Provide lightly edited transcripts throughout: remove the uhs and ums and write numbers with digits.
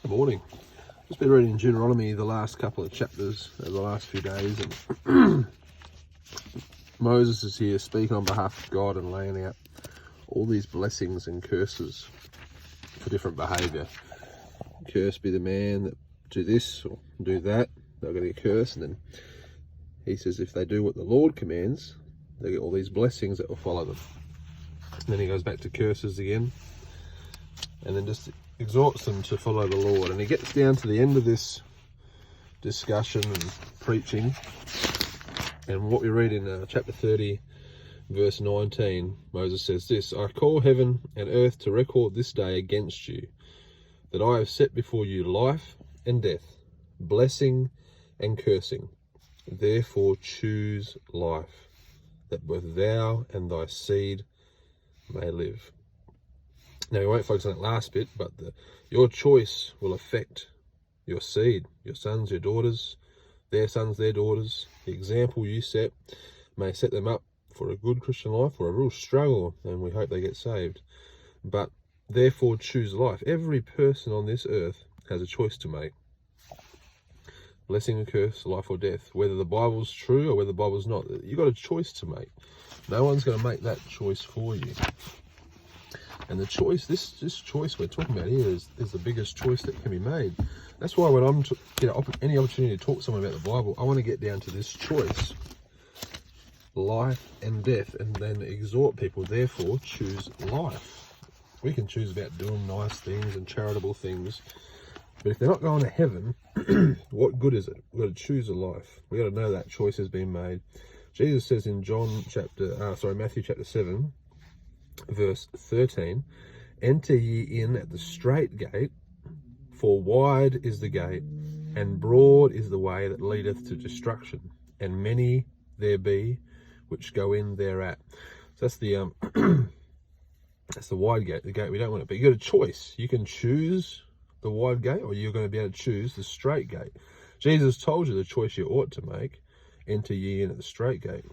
Good morning. Just been reading Deuteronomy the last couple of chapters over the last few days, and Moses is here speaking on behalf of God and laying out all these blessings and curses for different behaviour. Cursed be the man that do this or do that, they're going to get cursed. And then he says if they do what the Lord commands, they get all these blessings that will follow them. And then he goes back to curses again, and then just exhorts them to follow the Lord. And he gets down to the end of this discussion and preaching, and what we read in chapter 30 verse 19, Moses says this: I call heaven and earth to record this day against you, that I have set before you life and death, blessing and cursing. Therefore choose life, that both thou and thy seed may live. Now, we won't focus on that last bit, but your choice will affect your seed, your sons, your daughters, their sons, their daughters. The example you set may set them up for a good Christian life or a real struggle, and we hope they get saved. But therefore choose life. Every person on this earth has a choice to make. Blessing and curse, life or death. Whether the Bible's true or whether the Bible's not, you've got a choice to make. No one's going to make that choice for you. And the choice, this choice we're talking about here is the biggest choice that can be made. That's why when I'm any opportunity to talk to someone about the Bible, I want to get down to this choice, life and death, and then exhort people, therefore choose life. We can choose about doing nice things and charitable things, but if they're not going to heaven, what good is it? We've got to choose a life. We've got to know that choice has been made. Jesus says in Matthew chapter 7, verse 13, enter ye in at the strait gate, for wide is the gate, and broad is the way that leadeth to destruction, and many there be which go in thereat. So that's the that's the wide gate, the gate we don't want it. But you got a choice. You can choose the wide gate, or you're going to be able to choose the strait gate. Jesus told you the choice you ought to make. Enter ye in at the strait gate.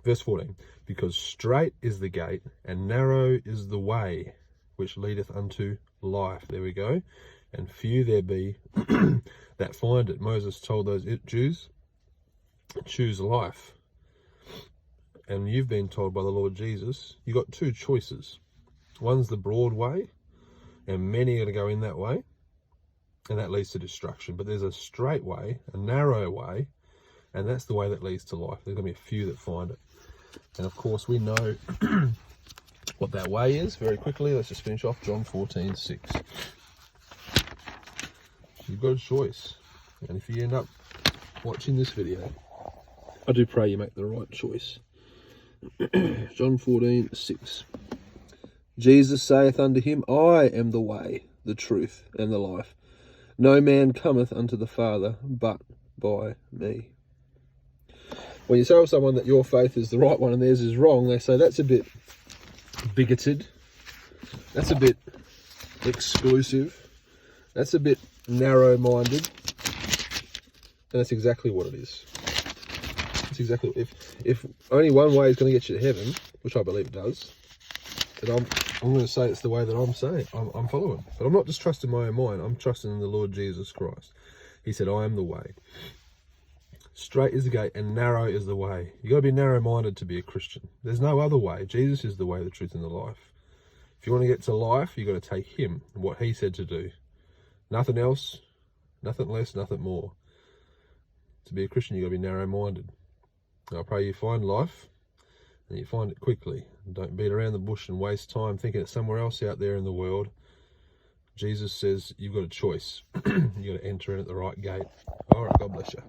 Verse 14, because strait is the gate, and narrow is the way which leadeth unto life. There we go. And few there be that find it. Moses told those Jews, choose life. And you've been told by the Lord Jesus, you've got two choices. One's the broad way, and many are going to go in that way, and that leads to destruction. But there's a straight way, a narrow way, and that's the way that leads to life. There's going to be a few that find it. And of course, we know what that way is very quickly. Let's just finish off John 14:6. You've got a choice. And if you end up watching this video, I do pray you make the right choice. John 14:6. Jesus saith unto him, I am the way, the truth, and the life. No man cometh unto the Father but by me. When you tell someone that your faith is the right one and theirs is wrong, they say that's a bit bigoted, that's a bit exclusive, that's a bit narrow-minded, and that's exactly what it is. It's exactly, if only one way is going to get you to heaven, which I believe it does, then I'm going to say it's the way that I'm saying, I'm following. But I'm not just trusting my own mind, I'm trusting in the Lord Jesus Christ. He said, I am the way. Straight is the gate and narrow is the way. You've got to be narrow-minded to be a Christian. There's no other way. Jesus is the way, the truth, and the life. If you want to get to life, you've got to take him and what he said to do. Nothing else, nothing less, nothing more. To be a Christian, you've got to be narrow-minded. I pray you find life and you find it quickly. Don't beat around the bush and waste time thinking it's somewhere else out there in the world. Jesus says you've got a choice. You've got to enter in at the right gate. All right, God bless you.